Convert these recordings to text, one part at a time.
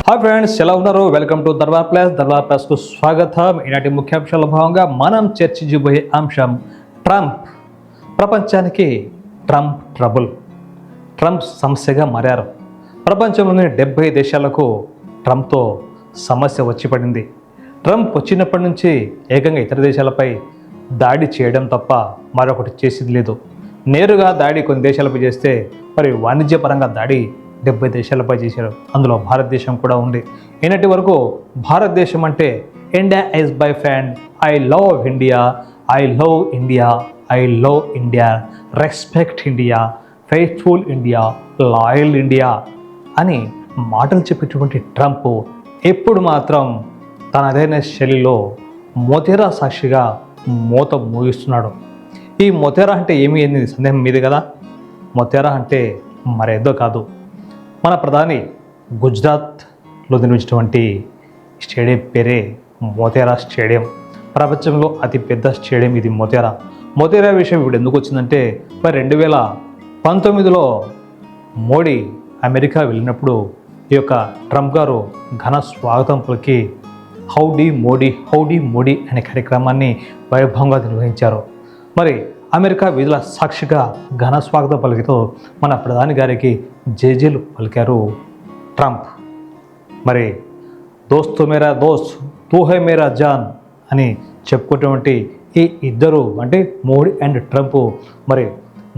Hi friends, ఎలా ఉన్నారు? Welcome to Darbar ప్లస్కు స్వాగతం. ఈనాటి ముఖ్యాంశాల భాగంగా మనం చర్చించబోయే అంశం ట్రంప్. ప్రపంచానికి ట్రంప్ ట్రబుల్, ట్రంప్ సమస్యగా మారారు. ప్రపంచంలోని 70 దేశాలకు ట్రంప్తో సమస్య వచ్చి పడింది. ట్రంప్ వచ్చినప్పటి నుంచి ఏకంగా ఇతర దేశాలపై దాడి చేయడం తప్ప మరొకటి చేసేది లేదు. నేరుగా దాడి కొన్ని దేశాలపై చేస్తే మరి వాణిజ్యపరంగా దాడి 70 దేశాలపై చేశారు. అందులో భారతదేశం కూడా ఉంది. ఈనాటి వరకు భారతదేశం అంటే India is my friend, I love India, I love India, I love India, respect India, faithful India, loyal India అని మాటలు చెప్పేటువంటి ట్రంప్ ఎప్పుడు మాత్రం తనదైన శైలిలో మొతేరా సాక్షిగా మోత మోగిస్తున్నాడు. ఈ మొతేరా అంటే ఏమి అనేది సందేహం మీది కదా. మొతేరా అంటే మరేదో కాదు, మన ప్రధాని గుజరాత్లో నిర్మించినటువంటి స్టేడియం పేరే మోతేరా స్టేడియం. ప్రపంచంలో అతిపెద్ద స్టేడియం ఇది మోతేరా. మోతేరా విషయం ఇప్పుడు ఎందుకు వచ్చిందంటే, మరి 2019లో మోడీ అమెరికా వెళ్ళినప్పుడు ఈ యొక్క ట్రంప్ గారు ఘన స్వాగతం పలికి హౌడీ మోడీ, హౌడీ మోడీ అనే కార్యక్రమాన్ని వైభవంగా నిర్వహించారు. మరి అమెరికా విధుల సాక్షిగా ఘన స్వాగతం పలికితో మన ప్రధాని గారికి జేజేలు పలికారు ట్రంప్. మరి దోస్త్ మేరా దోస్త్, తూ హై మేరా జాన్ అని చెప్పుకున్నటువంటి ఈ ఇద్దరు అంటే మోడీ అండ్ ట్రంప్, మరి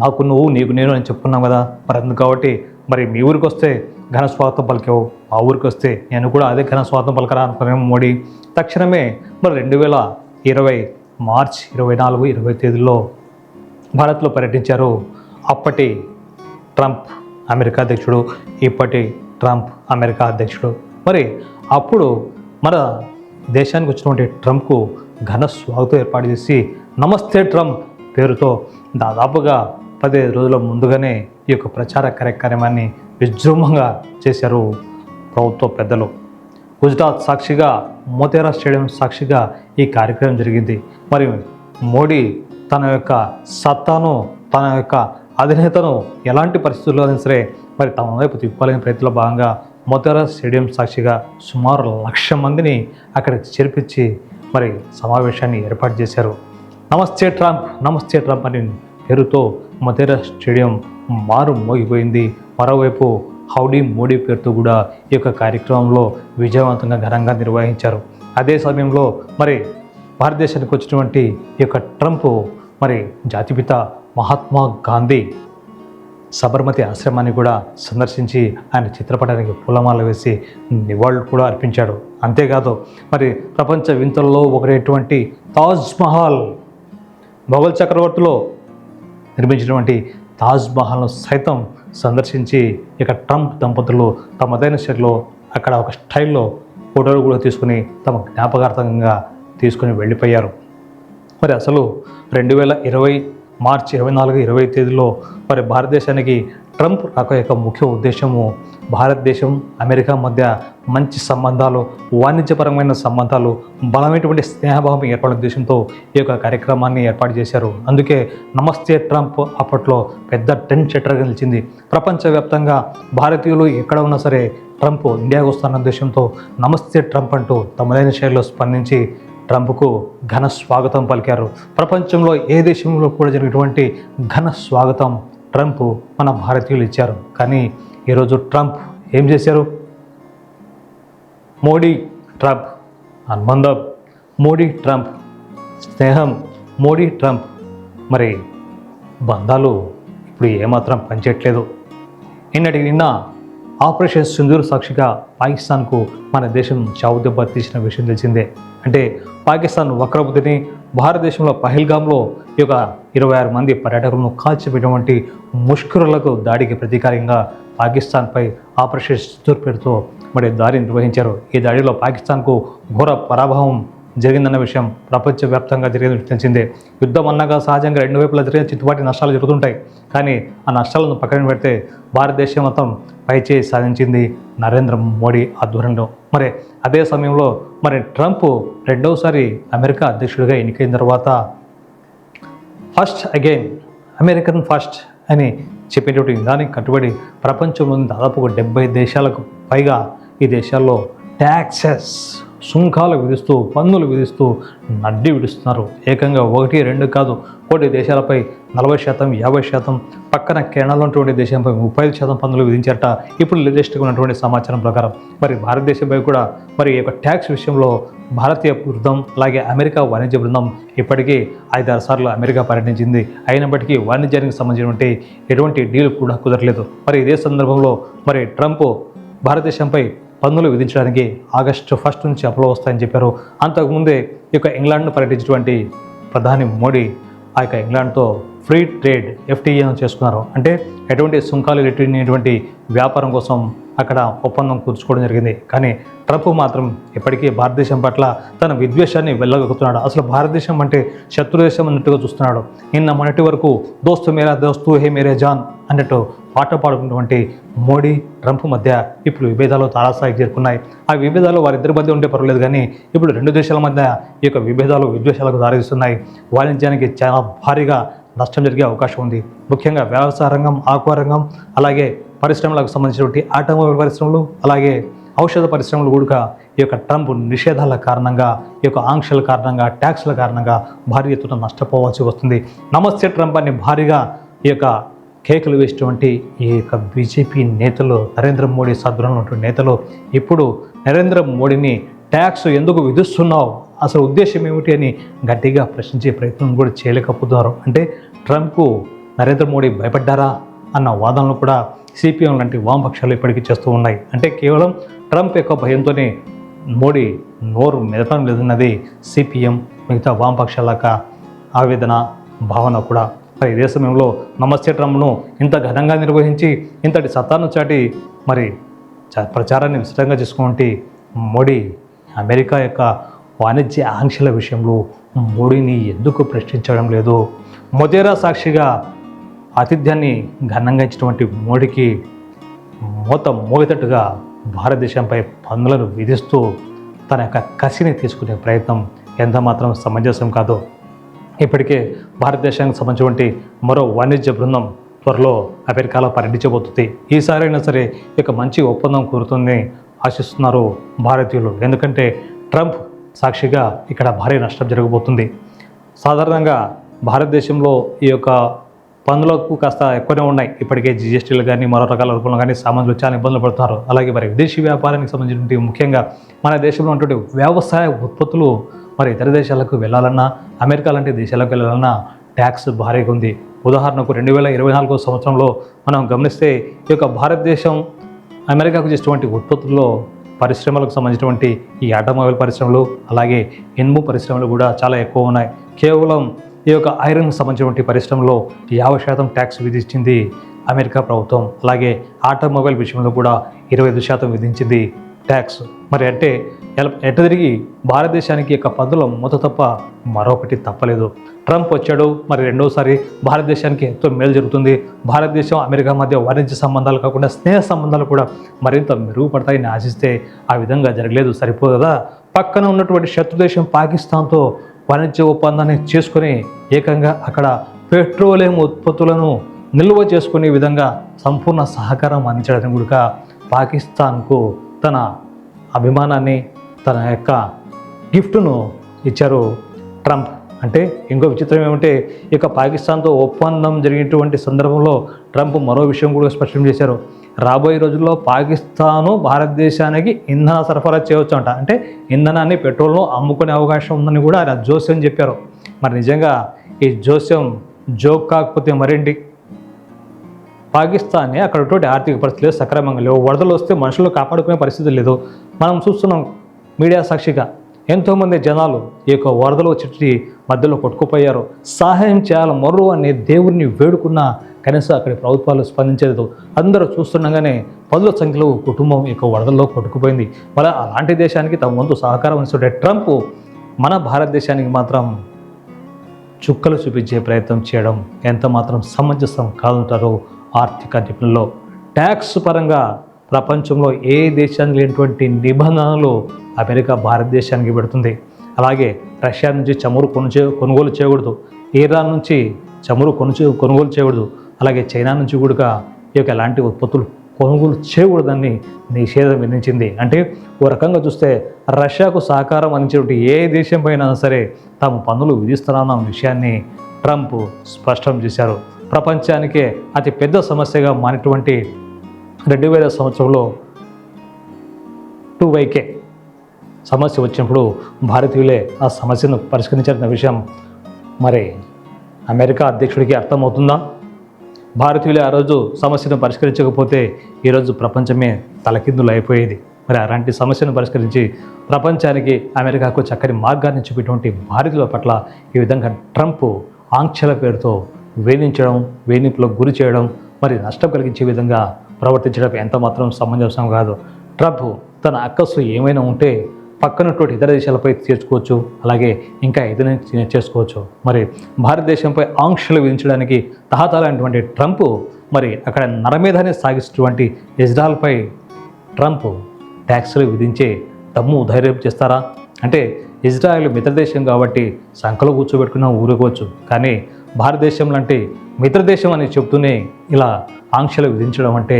నాకు నువ్వు నీకు నేను అని చెప్పుకున్నాం కదా. మరి అందుకు కాబట్టి మరి మీ ఊరికి వస్తే ఘన స్వాగతం పలికావు, ఆ ఊరికి వస్తే నేను కూడా అదే ఘన స్వాగతం పలకరా అనుకున్నాము మోడీ. తక్షణమే మరి 2020 మార్చి 24, 20 తేదీల్లో భారత్లో పర్యటించారు అప్పటి ట్రంప్ అమెరికా అధ్యక్షుడు, ఇప్పటి ట్రంప్ అమెరికా అధ్యక్షుడు. మరి అప్పుడు మన దేశానికి వచ్చినటువంటి ట్రంప్కు ఘన స్వాగతం ఏర్పాటు చేసి నమస్తే ట్రంప్ పేరుతో దాదాపుగా 15 రోజుల ముందుగానే ఈ యొక్క ప్రచార కార్యక్రమాన్ని విజృంభంగా చేశారు ప్రభుత్వ పెద్దలు. గుజరాత్ సాక్షిగా, మోతేరా స్టేడియం సాక్షిగా ఈ కార్యక్రమం జరిగింది. మరి మోడీ తన యొక్క సత్తాను, తన యొక్క అధినేతను ఎలాంటి పరిస్థితుల్లో అయినా సరే మరి తమ వైపు తిప్పాలనే ప్రయత్నంలో భాగంగా మోతేరా స్టేడియం సాక్షిగా సుమారు 1,00,000 మందిని అక్కడికి చేర్పించి మరి సమావేశాన్ని ఏర్పాటు చేశారు. నమస్తే ట్రంప్, నమస్తే ట్రంప్ అనే పేరుతో మోతేరా స్టేడియం మారు మోగిపోయింది. మరోవైపు హౌడీ మోడీ పేరుతో కూడా ఈ యొక్క కార్యక్రమంలో విజయవంతంగా ఘనంగా నిర్వహించారు. అదే సమయంలో మరి భారతదేశానికి వచ్చినటువంటి ఈ యొక్క ట్రంప్ మరి జాతిపిత మహాత్మా గాంధీ సబర్మతి ఆశ్రమాన్ని కూడా సందర్శించి ఆయన చిత్రపటానికి పూలమాల వేసి నివాళులు కూడా అర్పించాడు. అంతేకాదు మరి ప్రపంచ వింతల్లో ఒకటైనటువంటి తాజ్మహల్, మొఘల్ చక్రవర్తిలో నిర్మించినటువంటి తాజ్మహల్ను సైతం సందర్శించి ఇక ట్రంప్ దంపతులు తమదైన శైలిలో అక్కడ ఒక స్టైల్లో ఫోటోలు కూడా తీసుకుని తమ జ్ఞాపకార్థంగా తీసుకుని వెళ్ళిపోయారు. మరి అసలు 2020 మార్చి 24, 20 తేదీలో మరి భారతదేశానికి ట్రంప్ రాక యొక్క ముఖ్య ఉద్దేశము భారతదేశం అమెరికా మధ్య మంచి సంబంధాలు, వాణిజ్యపరమైన సంబంధాలు, బలమైనటువంటి స్నేహభావం ఏర్పడే ఉద్దేశంతో ఈ యొక్క కార్యక్రమాన్ని ఏర్పాటు చేశారు. అందుకే నమస్తే ట్రంప్ అప్పట్లో పెద్ద ట్రెండ్ సెట్టర్గా నిలిచింది. ప్రపంచవ్యాప్తంగా భారతీయులు ఎక్కడ ఉన్నా సరే ట్రంప్ ఇండియాకు వస్తున్న ఉద్దేశంతో నమస్తే ట్రంప్ అంటూ తమదైన శైలిలో స్పందించి ట్రంప్కు ఘన స్వాగతం పలికారు. ప్రపంచంలో ఏ దేశంలో కూడా జరిగినటువంటి ఘన స్వాగతం ట్రంప్ మన భారతీయులు ఇచ్చారు. కానీ ఈరోజు ట్రంప్ ఏం చేశారు? మోడీ ట్రంప్ అనుబంధం, మోడీ ట్రంప్ స్నేహం, మోడీ ట్రంప్ మరి బంధాలు ఇప్పుడు ఏమాత్రం పనిచేయట్లేదు. నిన్న ఆపరేషన్ సింధూర్ సాక్షిగా పాకిస్తాన్కు మన దేశం చావు దెబ్బ తీసిన విషయం తెలిసిందే. అంటే పాకిస్తాన్ వక్రబుద్ధిని భారతదేశంలో పహల్గామ్లో ఈ యొక్క 26 మంది పర్యాటకులను కాల్చిపెట్టినటువంటి ముష్కరులకు దాడికి ప్రతీకారంగా పాకిస్తాన్పై ఆపరేషన్ సింధూర్ పేరుతో మరి దాడి నిర్వహించారు. ఈ దాడిలో పాకిస్తాన్కు ఘోర పరాభవం జరిగిందన్న విషయం ప్రపంచవ్యాప్తంగా జరిగిన తెలిసిందే. యుద్ధం అన్నాక సహజంగా రెండు వైపులా జరిగిన చిత్తుపాటి నష్టాలు జరుగుతుంటాయి. కానీ ఆ నష్టాలను పక్కన పెడితే భారతదేశం మొత్తం పైచేయి సాధించింది నరేంద్ర మోడీ ఆధ్వర్యంలో. మరి అదే సమయంలో మరి ట్రంప్ రెండవసారి అమెరికా అధ్యక్షుడిగా ఎన్నికైన తర్వాత ఫస్ట్ అగైన్ అమెరికన్ ఫస్ట్ అని చెప్పేటువంటి దానికి కట్టుబడి ప్రపంచంలోని దాదాపు 70 దేశాలకు పైగా ఈ దేశాల్లో ట్యాక్సెస్ సుంకాలు విధిస్తూ పన్నులు విధిస్తూ నడ్డి విడుస్తున్నారు. ఏకంగా 1, 2 కాదు, కొన్ని దేశాలపై 40%, 50%, పక్కన కెనడాలో ఉన్నటువంటి దేశంపై 35% పన్నులు విధించారట. ఇప్పుడు లేటెస్ట్గా ఉన్నటువంటి సమాచారం ప్రకారం మరి భారతదేశంపై కూడా మరి ఈ యొక్క ట్యాక్స్ విషయంలో భారతీయ బృందం అలాగే అమెరికా వాణిజ్య బృందం ఇప్పటికీ 5-6 సార్లు అమెరికా పర్యటించింది. అయినప్పటికీ వాణిజ్యానికి సంబంధించినటువంటి ఎటువంటి డీల్ కూడా కుదరలేదు. మరి ఇదే సందర్భంలో మరి ట్రంప్ భారతదేశంపై పన్నులు విధించడానికి ఆగస్టు 1 నుంచి అమలు వస్తాయని చెప్పారు. అంతకుముందే ఈ యొక్క ఇంగ్లాండ్ను పర్యటించినటువంటి ప్రధాని మోడీ ఆ యొక్క ఇంగ్లాండ్తో ఫ్రీ ట్రేడ్ FTAను చేసుకున్నారు. అంటే ఎటువంటి సుంకాలు లేనటువంటి వ్యాపారం కోసం అక్కడ ఒప్పందం కూర్చుకోవడం జరిగింది. కానీ ట్రంప్ మాత్రం ఇప్పటికీ భారతదేశం పట్ల తన విద్వేషాన్ని వెళ్ళగక్కుతున్నాడు. అసలు భారతదేశం అంటే శత్రుదేశం అన్నట్టుగా చూస్తున్నాడు. నిన్న మొన్నటి వరకు దోస్తు మేరా దోస్తు హే మేరే జాన్ అన్నట్టు పాట పాడుకున్నటువంటి మోడీ ట్రంప్ మధ్య ఇప్పుడు విభేదాలు తారాస్థాయికి చేరుకున్నాయి. ఆ విభేదాలు వారిద్దరి మధ్య ఉంటే పర్వాలేదు, కానీ ఇప్పుడు 2 దేశాల మధ్య ఈ యొక్క విభేదాలు విద్వేషాలకు దారితీస్తున్నాయి. వాణిజ్యానికి చాలా భారీగా నష్టం జరిగే అవకాశం ఉంది. ముఖ్యంగా వ్యవసాయ రంగం, ఆక్వా రంగం, అలాగే పరిశ్రమలకు సంబంధించినటువంటి ఆటోమొబైల్ పరిశ్రమలు, అలాగే ఔషధ పరిశ్రమలు కూడా ఈ యొక్క ట్రంప్ నిషేధాల కారణంగా, ఈ యొక్క ఆంక్షల కారణంగా, ట్యాక్స్ల కారణంగా భారీ ఎత్తున నష్టపోవాల్సి వస్తుంది. నమస్తే ట్రంప్ అని భారీగా ఈ యొక్క కేకులు వేసినటువంటి ఈ యొక్క బీజేపీ నేతలు, నరేంద్ర మోడీ సాధ్రంలో ఉన్నటువంటి నేతలు ఇప్పుడు నరేంద్ర మోడీని ట్యాక్స్ ఎందుకు విధిస్తున్నావు, అసలు ఉద్దేశం ఏమిటి అని గట్టిగా ప్రశ్నించే ప్రయత్నం కూడా చేయలేకపోతున్నారు. అంటే ట్రంప్కు నరేంద్ర మోడీ భయపడ్డారా అన్న వాదనలు కూడా CPM లాంటి వామపక్షాలు ఇప్పటికీ చేస్తూ ఉన్నాయి. అంటే కేవలం ట్రంప్ యొక్క భయంతోనే మోడీ నోరు మెదపడం లేదన్నది CPM, మిగతా వామపక్షాల యొక్క ఆవేదన, భావన కూడా. మరి ఇదే సమయంలో నమస్తే ట్రంప్ను ఇంత ఘనంగా నిర్వహించి ఇంతటి సత్తాను చాటి మరి ప్రచారాన్ని విస్తృతంగా చేసుకుంటే మోడీ అమెరికా యొక్క వాణిజ్య ఆంక్షల విషయంలో మోడీని ఎందుకు ప్రశ్నించడం లేదు? మొదేరా సాక్షిగా ఆతిథ్యాన్ని ఘనంగా ఇచ్చినటువంటి మోడీకి మోగేటట్టుగా భారతదేశంపై పన్నులను విధిస్తూ తన యొక్క కసిని తీసుకునే ప్రయత్నం ఎంత మాత్రం సమంజసం కాదు. ఇప్పటికే భారతదేశానికి సంబంధించినటువంటి మరో వాణిజ్య బృందం త్వరలో అమెరికాలో పర్యటించబోతుంది. ఈసారైనా సరే ఇక మంచి ఒప్పందం కోరుతుందని ఆశిస్తున్నారు భారతీయులు. ఎందుకంటే ట్రంప్ సాక్షిగా ఇక్కడ భారీ నష్టం జరగబోతుంది. సాధారణంగా భారతదేశంలో ఈ యొక్క పన్నులకు కాస్త ఎక్కువనే ఉన్నాయి. ఇప్పటికే GSTలు కానీ మరో రకాల రూపంలో కానీ సామాన్యులు చాలా ఇబ్బందులు పడుతున్నారు. అలాగే మరి విదేశీ వ్యాపారానికి సంబంధించినటువంటి ముఖ్యంగా మన దేశంలో ఉన్నటువంటి వ్యవసాయ ఉత్పత్తులు మరి ఇతర దేశాలకు వెళ్ళాలన్నా, అమెరికా లాంటి దేశాలకు వెళ్ళాలన్నా ట్యాక్స్ భారీగా ఉంది. ఉదాహరణకు 2024 సంవత్సరంలో మనం గమనిస్తే ఈ యొక్క భారతదేశం అమెరికాకు చేసినటువంటి ఉత్పత్తుల్లో పరిశ్రమలకు సంబంధించినటువంటి ఈ ఆటోమొబైల్ పరిశ్రమలు, అలాగే ఇనుము పరిశ్రమలు కూడా చాలా ఎక్కువ ఉన్నాయి. కేవలం ఈ యొక్క ఐరన్కి సంబంధించినటువంటి పరిశ్రమలో 50% ట్యాక్స్ విధించింది అమెరికా ప్రభుత్వం. అలాగే ఆటోమొబైల్ విషయంలో కూడా 25% విధించింది ట్యాక్స్. మరి అంటే ఎట తిరిగి భారతదేశానికి యొక్క పన్నుల మూత తప్ప మరొకటి తప్పలేదు. ట్రంప్ వచ్చాడు, మరి రెండోసారి భారతదేశానికి ఎంతో మేలు జరుగుతుంది. భారతదేశం అమెరికా మధ్య వాణిజ్య సంబంధాలు కాకుండా స్నేహ సంబంధాలు కూడా మరింత మెరుగుపడతాయని ఆశిస్తే ఆ విధంగా జరగలేదు. సరిపోదు కదా, పక్కన ఉన్నటువంటి శత్రుదేశం పాకిస్తాన్తో వాణిజ్య ఒప్పందాన్ని చేసుకుని ఏకంగా అక్కడ పెట్రోలియం ఉత్పత్తులను నిల్వ చేసుకునే విధంగా సంపూర్ణ సహకారం అందించడానికి కూడా పాకిస్తాన్కు తన అభిమానాన్ని, తన యొక్క గిఫ్ట్ను ఇచ్చారు ట్రంప్. అంటే ఇంకో విచిత్రం ఏమంటే ఇక పాకిస్తాన్తో ఒప్పందం జరిగినటువంటి సందర్భంలో ట్రంప్ మరో విషయం కూడా స్పష్టం చేశారు. రాబోయే రోజుల్లో పాకిస్తాను భారతదేశానికి ఇంధన సరఫరా చేయవచ్చు అంట. అంటే ఇంధనాన్ని, పెట్రోల్ను అమ్ముకునే అవకాశం ఉందని కూడా ఆయన జోస్యం చెప్పారు. మరి నిజంగా ఈ జోస్యం జోక్ కాకపోతే మరేంటి? పాకిస్తాన్ని అక్కడ ఆర్థిక పరిస్థితులు సక్రమంగా లేవు. వరదలు వస్తే మనుషులు కాపాడుకునే పరిస్థితి లేదు. మనం చూస్తున్నాం మీడియా సాక్షిగా ఎంతోమంది జనాలు ఈ యొక్క వరదలు వచ్చి మధ్యలో కొట్టుకుపోయారు. సహాయం చేయాలి మొర్రు అనే దేవుడిని వేడుకున్న కనీసం అక్కడి ప్రభుత్వాలు స్పందించలేదు. అందరూ చూస్తుండగానే 10ల సంఖ్యలో కుటుంబం ఈ యొక్క వరదల్లో కొట్టుకుపోయింది. మరి అలాంటి దేశానికి తమ వంతు సహకారం అందిస్తుంటే ట్రంప్ మన భారతదేశానికి మాత్రం చుక్కలు చూపించే ప్రయత్నం చేయడం ఎంత మాత్రం సమంజసం కాదంటారు ఆర్థిక నిపుణుల్లో. ట్యాక్స్ పరంగా ప్రపంచంలో ఏ దేశానికి లేనటువంటి నిబంధనలు అమెరికా భారతదేశానికి పెడుతుంది. అలాగే రష్యా నుంచి చమురు కొనుగోలు చేయకూడదు, ఇరాన్ నుంచి చమురు కొనుగోలు చేయకూడదు, అలాగే చైనా నుంచి కూడా ఈ యొక్క ఎలాంటి ఉత్పత్తులు కొనుగోలు చేయకూడదని నిషేధం విధించింది. అంటే ఓ రకంగా చూస్తే రష్యాకు సహకారం అందించేటువంటి ఏ దేశం పైన సరే తాము పన్నులు విధిస్తున్నామన్న విషయాన్ని ట్రంప్ స్పష్టం చేశారు. ప్రపంచానికే అతి పెద్ద సమస్యగా మారినటువంటి 2000 సంవత్సరంలో 2YK సమస్య వచ్చినప్పుడు భారతీయులే ఆ సమస్యను పరిష్కరించారన్న విషయం మరి అమెరికా అధ్యక్షుడికి అర్థమవుతుందా? భారతీయులే ఆ రోజు సమస్యను పరిష్కరించకపోతే ఈరోజు ప్రపంచమే తలకిందులు అయిపోయేది. మరి అలాంటి సమస్యను పరిష్కరించి ప్రపంచానికి అమెరికాకు చక్కని మార్గాన్ని చూపేటువంటి భారతీయుల పట్ల ఈ విధంగా ట్రంప్ ఆంక్షల పేరుతో వేధించడం, వేధింపులకు గురి చేయడం, మరి నష్టం కలిగించే విధంగా ప్రవర్తించడం ఎంత మాత్రం సమంజసం కాదు. ట్రంప్ తన అక్కసు ఏమైనా ఉంటే పక్కనటువంటి ఇతర దేశాలపై తీర్చుకోవచ్చు, అలాగే ఇంకా ఏదైనా చేసుకోవచ్చు. మరి భారతదేశంపై ఆంక్షలు విధించడానికి తహతలాంటి ట్రంప్ మరి అక్కడ నరమేధాన్ని సాగిస్తున్నటువంటి ఇజ్రాయెల్పై ట్రంప్ ట్యాక్సులు విధించే దమ్ము ధైర్యం చేస్తారా? అంటే ఇజ్రాయెల్ మిత్రదేశం కాబట్టి సంఖలో కూర్చోబెట్టుకున్న ఊరుకోవచ్చు, కానీ భారతదేశం లాంటి మిత్రదేశం అని చెప్తూనే ఇలా ఆంక్షలు విధించడం అంటే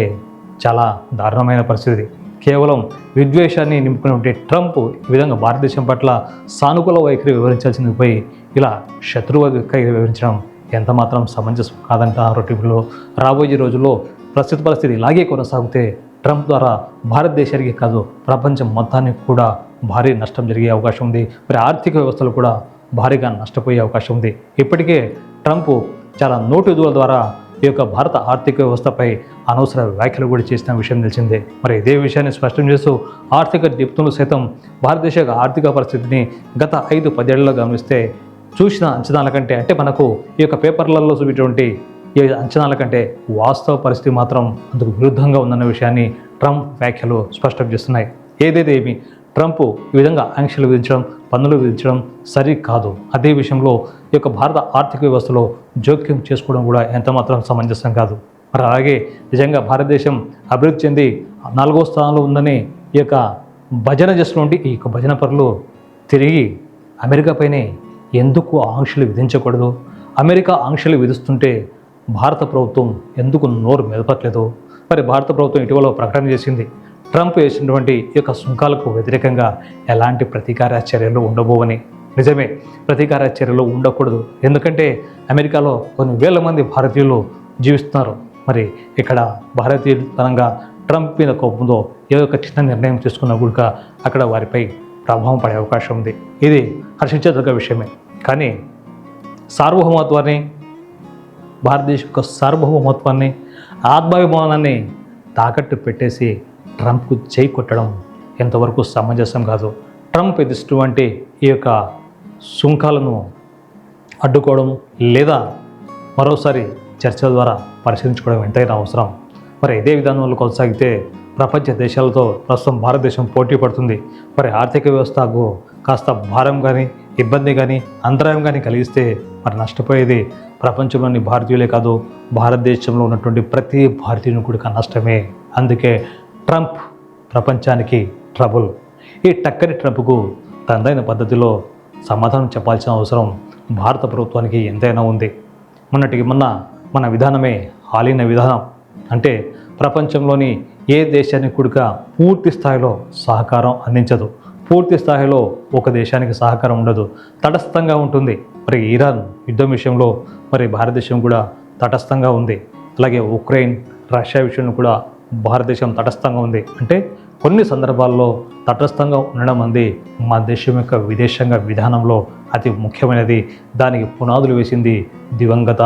చాలా దారుణమైన పరిస్థితి. కేవలం విద్వేషాన్ని నింపుకునే ట్రంప్ ఈ విధంగా భారతదేశం పట్ల సానుకూల వైఖరి వివరించాల్సింది పోయి ఇలా శత్రువు వైఖరి వివరించడం ఎంత మాత్రం సమంజసం కాదంటారు టీవీలో. రాబోయే రోజుల్లో ప్రస్తుత పరిస్థితి ఇలాగే కొనసాగితే ట్రంప్ ద్వారా భారతదేశానికి కాదు ప్రపంచం మొత్తానికి కూడా భారీ నష్టం జరిగే అవకాశం ఉంది. మరి ఆర్థిక వ్యవస్థలు కూడా భారీగా నష్టపోయే అవకాశం ఉంది. ఇప్పటికే ట్రంప్ చాలా నోటు ద్వారా ఈ యొక్క భారత ఆర్థిక వ్యవస్థపై అనవసర వ్యాఖ్యలు కూడా చేసిన విషయం తెలిసిందే. మరి ఇదే విషయాన్ని స్పష్టం చేస్తూ ఆర్థిక నిపుణులు సైతం భారతదేశ ఆర్థిక పరిస్థితిని గత 5-10 ఏళ్లలో గమనిస్తే చూసిన అంచనాల కంటే, అంటే మనకు ఈ యొక్క పేపర్లలో చూపేటువంటి ఈ అంచనాల కంటే వాస్తవ పరిస్థితి మాత్రం అందుకు విరుద్ధంగా ఉందన్న విషయాన్ని ట్రంప్ వ్యాఖ్యలు స్పష్టం చేస్తున్నాయి. ఏదేదేమి ట్రంప్ ఈ విధంగా ఆంక్షలు విధించడం, పన్నులు విధించడం సరి కాదు. అదే విషయంలో ఈ యొక్క భారత ఆర్థిక వ్యవస్థలో జోక్యం చేసుకోవడం కూడా ఎంత మాత్రం సమంజసం కాదు. మరి అలాగే నిజంగా భారతదేశం అభివృద్ధి చెంది 4వ స్థానంలో ఉందని ఈ యొక్క భజన చేస్తున్నటువంటి ఈ యొక్క భజన పరులు తిరిగి అమెరికాపైనే ఎందుకు ఆంక్షలు విధించకూడదు? అమెరికా ఆంక్షలు విధిస్తుంటే భారత ప్రభుత్వం ఎందుకు నోరు మెదపట్లేదు? మరి భారత ప్రభుత్వం ఇటీవల ప్రకటన చేసింది, ట్రంప్ వేసినటువంటి ఈ యొక్క సుంకాలకు వ్యతిరేకంగా ఎలాంటి ప్రతీకార చర్యలు ఉండబోవని. నిజమే, ప్రతీకార చర్యలు ఉండకూడదు. ఎందుకంటే అమెరికాలో కొన్ని వేల మంది భారతీయులు జీవిస్తున్నారు. మరి ఇక్కడ భారతీయుల పరంగా ట్రంప్ మీద కోపంతో ఏ ఒక చిన్న నిర్ణయం తీసుకున్నా కూడా అక్కడ వారిపై ప్రభావం పడే అవకాశం ఉంది. ఇది హర్షించదగ్గ విషయమే. కానీ సార్వభౌమత్వాన్ని, భారతదేశం యొక్క సార్వభౌమత్వాన్ని, ఆత్మాభిమానాన్ని తాకట్టు పెట్టేసి ట్రంప్కు చేయి కొట్టడం ఎంతవరకు సమంజసం కాదు. ట్రంప్ ఎదుస్తున్నటువంటి ఈ యొక్క సుంకాలను అడ్డుకోవడం లేదా మరోసారి చర్చల ద్వారా పరిశీలించుకోవడం ఎంతైనా అవసరం. మరి ఇదే విధానంలో కొనసాగితే ప్రపంచ దేశాలతో ప్రస్తుతం భారతదేశం పోటీ పడుతుంది. మరి ఆర్థిక వ్యవస్థకు కాస్త భారం కానీ, ఇబ్బంది కానీ, అంతరాయం కానీ కలిగిస్తే మరి నష్టపోయేది ప్రపంచంలోని భారతీయులే కాదు, భారతదేశంలో ఉన్నటువంటి ప్రతి భారతీయుని కూడా నష్టమే. అందుకే ట్రంప్ ప్రపంచానికి ట్రబుల్. ఈ టక్కరి ట్రంప్కు తనదైన పద్ధతిలో సమాధానం చెప్పాల్సిన అవసరం భారత ప్రభుత్వానికి ఎంతైనా ఉంది. మొన్నటికి మన విధానమే హాలిన విధానం. అంటే ప్రపంచంలోని ఏ దేశానికి కూడా పూర్తి స్థాయిలో సహకారం అందించదు, పూర్తి స్థాయిలో ఒక దేశానికి సహకారం ఉండదు, తటస్థంగా ఉంటుంది. మరి ఇరాన్ యుద్ధం విషయంలో మరి భారతదేశం కూడా తటస్థంగా ఉంది. అలాగే ఉక్రెయిన్, రష్యా విషయంలో కూడా భారతదేశం తటస్థంగా ఉంది. అంటే కొన్ని సందర్భాల్లో తటస్థంగా ఉండడం అనేది మా దేశం యొక్క విదేశాంగ విధానంలో అతి ముఖ్యమైనది. దానికి పునాదులు వేసింది దివంగత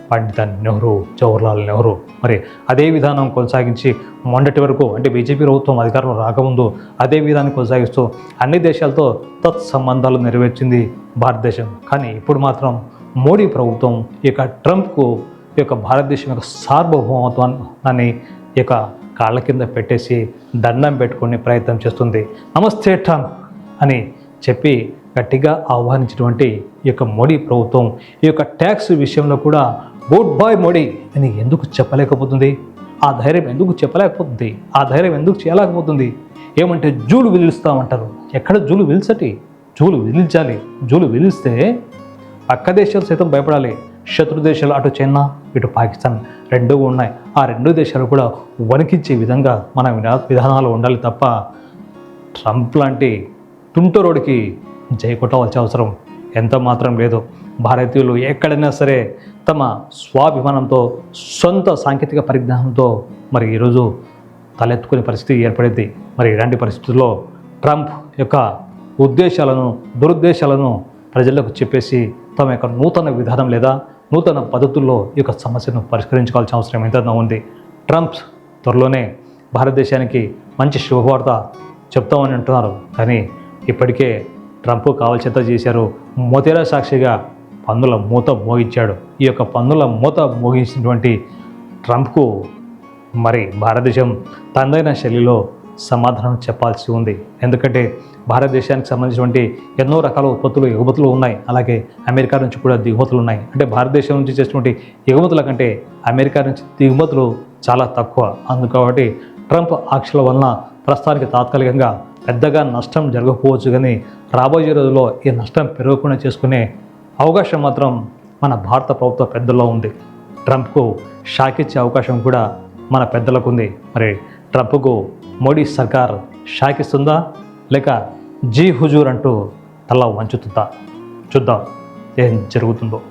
పండిత నెహ్రూ, జవహర్లాల్ నెహ్రూ. మరి అదే విధానం కొనసాగించి మొన్నటి వరకు, అంటే బీజేపీ ప్రభుత్వం అధికారంలో రాకముందు అదే విధానం కొనసాగిస్తూ అన్ని దేశాలతో తత్సంబంధాలు నెరవేర్చింది భారతదేశం. కానీ ఇప్పుడు మాత్రం మోడీ ప్రభుత్వం ఈ యొక్క ట్రంప్కు ఈ యొక్క భారతదేశం యొక్క సార్వభౌమత్వాన్ని ఈ యొక్క కాళ్ళ కింద పెట్టేసి దండం పెట్టుకునే ప్రయత్నం చేస్తుంది. నమస్తే ట్రంప్ అని చెప్పి గట్టిగా ఆహ్వానించినటువంటి ఈ యొక్క మోడీ ప్రభుత్వం ఈ యొక్క ట్యాక్స్ విషయంలో కూడా గుడ్ బాయ్ మోడీ అని ఎందుకు చెప్పలేకపోతుంది? ఆ ధైర్యం ఎందుకు చెప్పలేకపోతుంది? ఆ ధైర్యం ఎందుకు చేయలేకపోతుంది? ఏమంటే జూలు విలుస్తామంటారు. ఎక్కడ జూలు విల్చటి? జూలు విదిలించాలి. జూలు విదిలిస్తే పక్క దేశాలు సైతం భయపడాలి. శత్రు దేశాలు అటు చైనా ఇటు పాకిస్తాన్ రెండూ ఉన్నాయి. ఆ రెండు దేశాలు కూడా వణికించే విధంగా మన విధానాలు ఉండాలి తప్ప ట్రంప్ లాంటి తుంటరోడికి జై కొట్టవలసిన అవసరం ఎంత మాత్రం లేదు. భారతీయులు ఎక్కడైనా సరే తమ స్వాభిమానంతో సొంత సాంకేతిక పరిజ్ఞానంతో మరి ఈరోజు తలెత్తుకునే పరిస్థితి ఏర్పడింది. మరి ఇలాంటి పరిస్థితుల్లో ట్రంప్ యొక్క ఉద్దేశాలను దురుద్దేశాలను ప్రజలకు చెప్పేసి తమ యొక్క నూతన విధానం లేదా నూతన పద్ధతుల్లో ఈ యొక్క సమస్యను పరిష్కరించుకోవాల్సిన అవసరం ఎంతైనా ఉంది. ట్రంప్ త్వరలోనే భారతదేశానికి మంచి శుభవార్త చెప్తామని అంటున్నారు. కానీ ఇప్పటికే ట్రంప్ కావాల్సినంత చేశారు. మోతేరా సాక్షిగా పన్నుల మూత మోగించాడు. ఈ యొక్క పన్నుల మూత మోగించినటువంటి ట్రంప్కు మరి భారతదేశం తనదైన శైలిలో సమాధానం చెప్పాల్సి ఉంది. ఎందుకంటే భారతదేశానికి సంబంధించినటువంటి ఎన్నో రకాల ఉత్పత్తులు ఎగుమతులు ఉన్నాయి. అలాగే అమెరికా నుంచి కూడా దిగుమతులు ఉన్నాయి. అంటే భారతదేశం నుంచి చేసినటువంటి ఎగుమతుల కంటే అమెరికా నుంచి దిగుమతులు చాలా తక్కువ. అందుకబట్టి ట్రంప్ ఆంక్షల వలన ప్రస్తుతానికి తాత్కాలికంగా పెద్దగా నష్టం జరగకపోవచ్చు. కానీ రాబోయే రోజుల్లో ఈ నష్టం పెరగకుండా చేసుకునే అవకాశం మాత్రం మన భారత ప్రభుత్వ పెద్దల్లో ఉంది. ట్రంప్కు షాక్ ఇచ్చే అవకాశం కూడా మన పెద్దలకు ఉంది. మరి ట్రంప్కు మోడీ సర్కార్ షాక్ ఇస్తుందా లేక జీ హుజూర్ అంటూ తల వంచుతుందా? చూద్దాం ఏం జరుగుతుందో.